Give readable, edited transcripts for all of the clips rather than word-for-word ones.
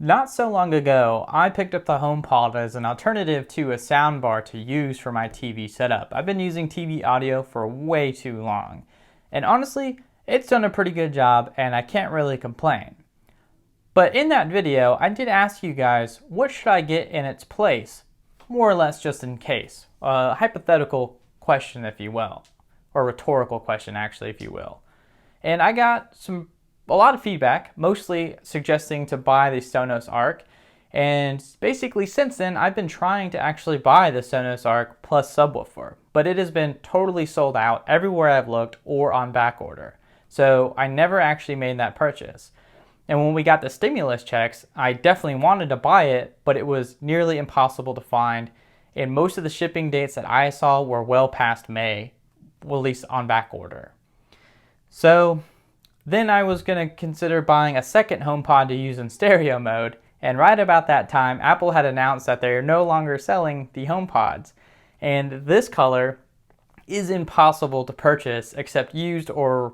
Not so long ago, I picked up the HomePod as an alternative to a soundbar to use for my TV setup. I've been using TV audio for way too long. And honestly, it's done a pretty good job and I can't really complain. But in that video, I did ask you guys, what should I get in its place? More or less just in case. A hypothetical question, if you will. Or rhetorical question, actually, if you will. And I got a lot of feedback, mostly suggesting to buy the Sonos Arc. And basically since then, I've been trying to actually buy the Sonos Arc plus subwoofer, but it has been totally sold out everywhere I've looked or on back order. So I never actually made that purchase. And when we got the stimulus checks, I definitely wanted to buy it, but it was nearly impossible to find. And most of the shipping dates that I saw were well past May, well, at least on back order. So then I was going to consider buying a second HomePod to use in stereo mode, and right about that time, Apple had announced that they are no longer selling the HomePods. And this color is impossible to purchase except used or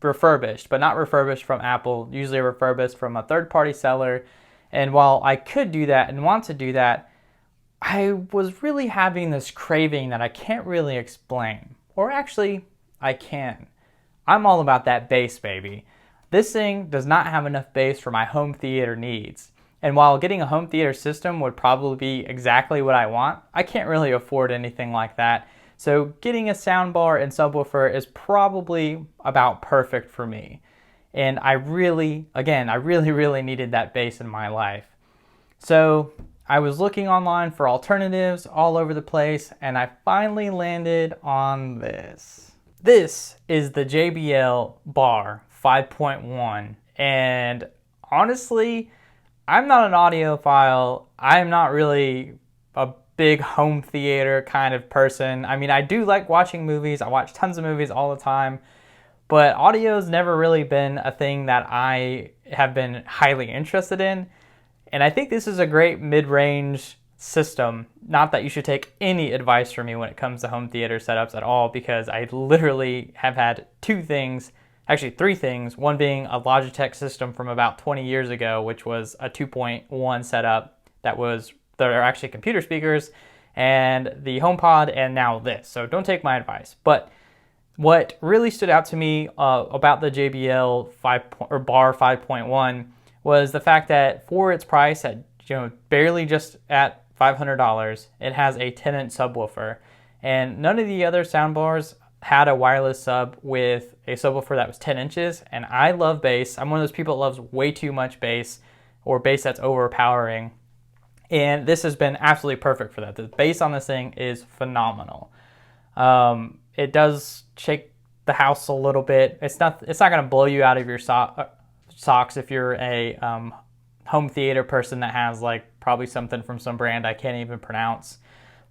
refurbished, but not refurbished from Apple, usually refurbished from a third-party seller. And while I could do that and want to do that, I was really having this craving that I can't really explain. Or actually, I can. I'm all about that bass, baby. This thing does not have enough bass for my home theater needs. And while getting a home theater system would probably be exactly what I want, I can't really afford anything like that. So getting a soundbar and subwoofer is probably about perfect for me. And I really needed that bass in my life. So I was looking online for alternatives all over the place, and I finally landed on this. This is the JBL Bar 5.1, and honestly, I'm not an audiophile. I'm not really a big home theater kind of person. I mean, I do like watching movies. I watch tons of movies all the time, but audio's never really been a thing that I have been highly interested in. And I think this is a great mid-range system. Not that you should take any advice from me when it comes to home theater setups at all, because I literally have had three things, one being a Logitech system from about 20 years ago, which was a 2.1 setup that are actually computer speakers, and the HomePod, and now this. So don't take my advice. But what really stood out to me about the JBL Bar 5.1 was the fact that for its price at barely just at $500, it has a 10-inch subwoofer, and none of the other soundbars had a wireless sub with a subwoofer that was 10 inches, and I love bass. I'm one of those people that loves way too much bass, or bass that's overpowering, and this has been absolutely perfect for that. The bass on this thing is phenomenal. It does shake the house a little bit. It's not going to blow you out of your socks if you're a home theater person that has probably something from some brand I can't even pronounce.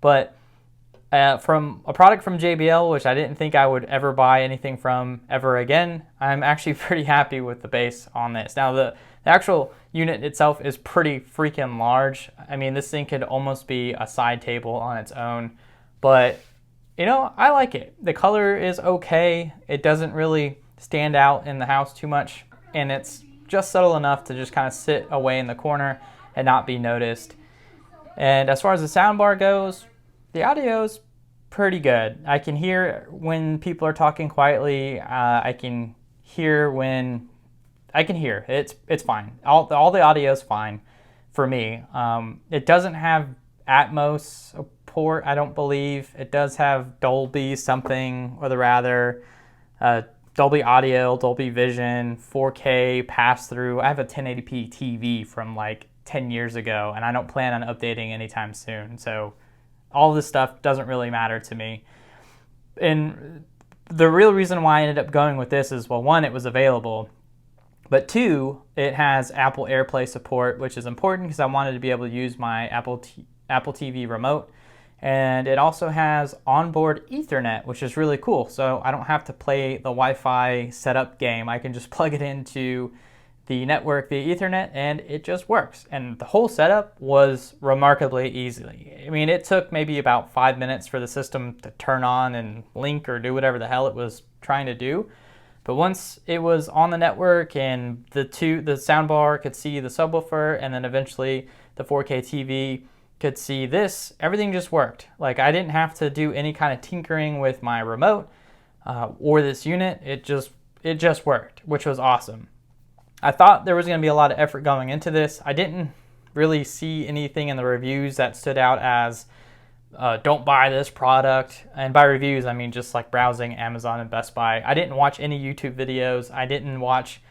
But from a product from JBL, which I didn't think I would ever buy anything from ever again, I'm actually pretty happy with the bass on this. Now the actual unit itself is pretty freaking large. I mean, this thing could almost be a side table on its own, but I like it. The color is okay. It doesn't really stand out in the house too much, and it's just subtle enough to just kind of sit away in the corner and not be noticed. And as far as the soundbar goes, the audio's pretty good. I can hear when people are talking quietly. I can hear. It's fine. All the audio's fine for me. It doesn't have Atmos support, I don't believe. It does have Dolby something, or rather, Dolby Audio, Dolby Vision, 4K pass-through. I have a 1080p TV from 10 years ago, and I don't plan on updating anytime soon. So all this stuff doesn't really matter to me. And the real reason why I ended up going with this is, well, one, it was available, but two, it has Apple AirPlay support, which is important because I wanted to be able to use my Apple TV remote. And it also has onboard Ethernet, which is really cool. So I don't have to play the Wi-Fi setup game. I can just plug it into the network via Ethernet and it just works. And the whole setup was remarkably easy. I mean, it took maybe about 5 minutes for the system to turn on and link or do whatever the hell it was trying to do. But once it was on the network and the soundbar could see the subwoofer, and then eventually the 4K TV could see this, everything just worked. Like, I didn't have to do any kind of tinkering with my remote or this unit. It just worked, which was awesome. I thought there was going to be a lot of effort going into this. I didn't really see anything in the reviews that stood out as don't buy this product. And by reviews, I mean just like browsing Amazon and Best Buy. I didn't watch any YouTube videos. I didn't watch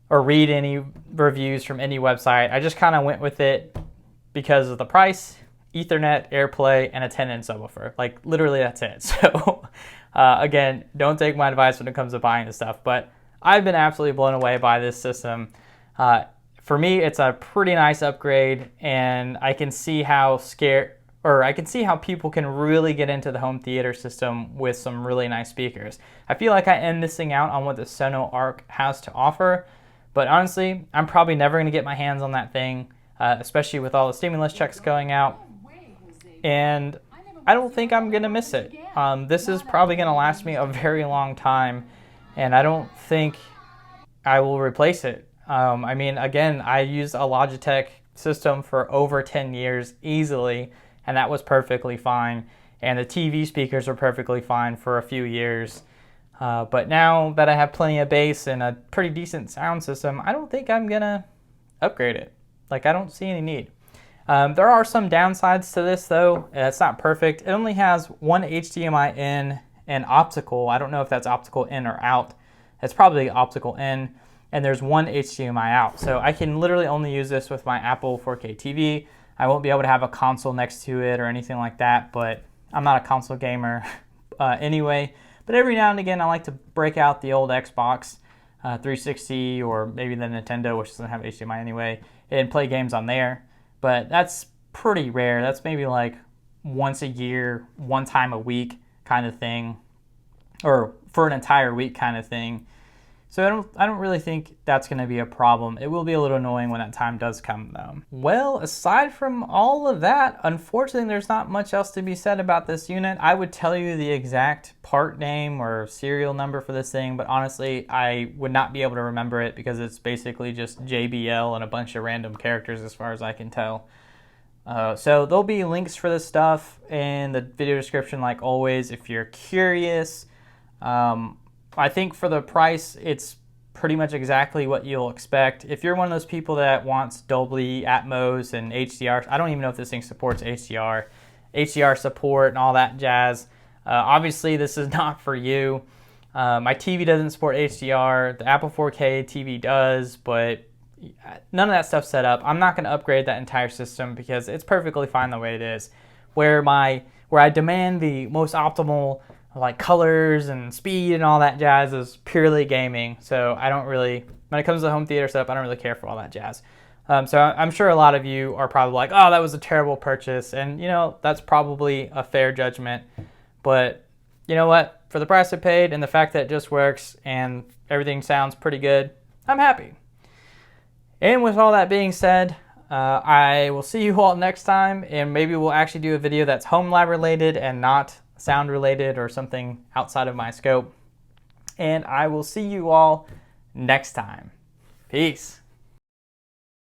or read any reviews from any website. I just kind of went with it because of the price, Ethernet, AirPlay, and a 10-inch subwoofer. Like, literally that's it. So again, don't take my advice when it comes to buying this stuff, but I've been absolutely blown away by this system. For me, it's a pretty nice upgrade, and I can see how people can really get into the home theater system with some really nice speakers. I feel like I am missing out on what the Sono Arc has to offer, but honestly, I'm probably never going to get my hands on that thing, especially with all the stimulus checks going out, and I don't think I'm going to miss it. This is probably going to last me a very long time, and I don't think I will replace it. I mean, again, I used a Logitech system for over 10 years easily, and that was perfectly fine. And the TV speakers were perfectly fine for a few years. But now that I have plenty of bass and a pretty decent sound system, I don't think I'm gonna upgrade it. Like, I don't see any need. There are some downsides to this though. It's not perfect. It only has one HDMI in and optical. I don't know if that's optical in or out. It's probably optical in. And there's one HDMI out. So I can literally only use this with my Apple 4K TV. I won't be able to have a console next to it or anything like that, but I'm not a console gamer anyway. But every now and again, I like to break out the old Xbox 360 or maybe the Nintendo, which doesn't have HDMI anyway, and play games on there. But that's pretty rare. That's maybe like once a year, one time a week kind of thing, or for an entire week kind of thing. So I don't really think that's going to be a problem. It will be a little annoying when that time does come though. Well, aside from all of that, unfortunately there's not much else to be said about this unit. I would tell you the exact part name or serial number for this thing, but honestly I would not be able to remember it because it's basically just JBL and a bunch of random characters as far as I can tell. So there'll be links for this stuff in the video description like always if you're curious. I think for the price, it's pretty much exactly what you'll expect. If you're one of those people that wants Dolby Atmos and HDR, I don't even know if this thing supports HDR support and all that jazz. Obviously, this is not for you. My TV doesn't support HDR. The Apple 4K TV does, but none of that stuff's set up. I'm not going to upgrade that entire system because it's perfectly fine the way it is. Where I demand the most optimal like colors and speed and all that jazz is purely gaming. So I don't really, when it comes to the home theater setup, I don't really care for all that jazz. So I'm sure a lot of you are probably like, oh, that was a terrible purchase. And you know, that's probably a fair judgment. But you know what? For the price I paid and the fact that it just works and everything sounds pretty good, I'm happy. And with all that being said, I will see you all next time, and maybe we'll actually do a video that's home lab related and not sound related or something outside of my scope. And I will see you all next time. Peace.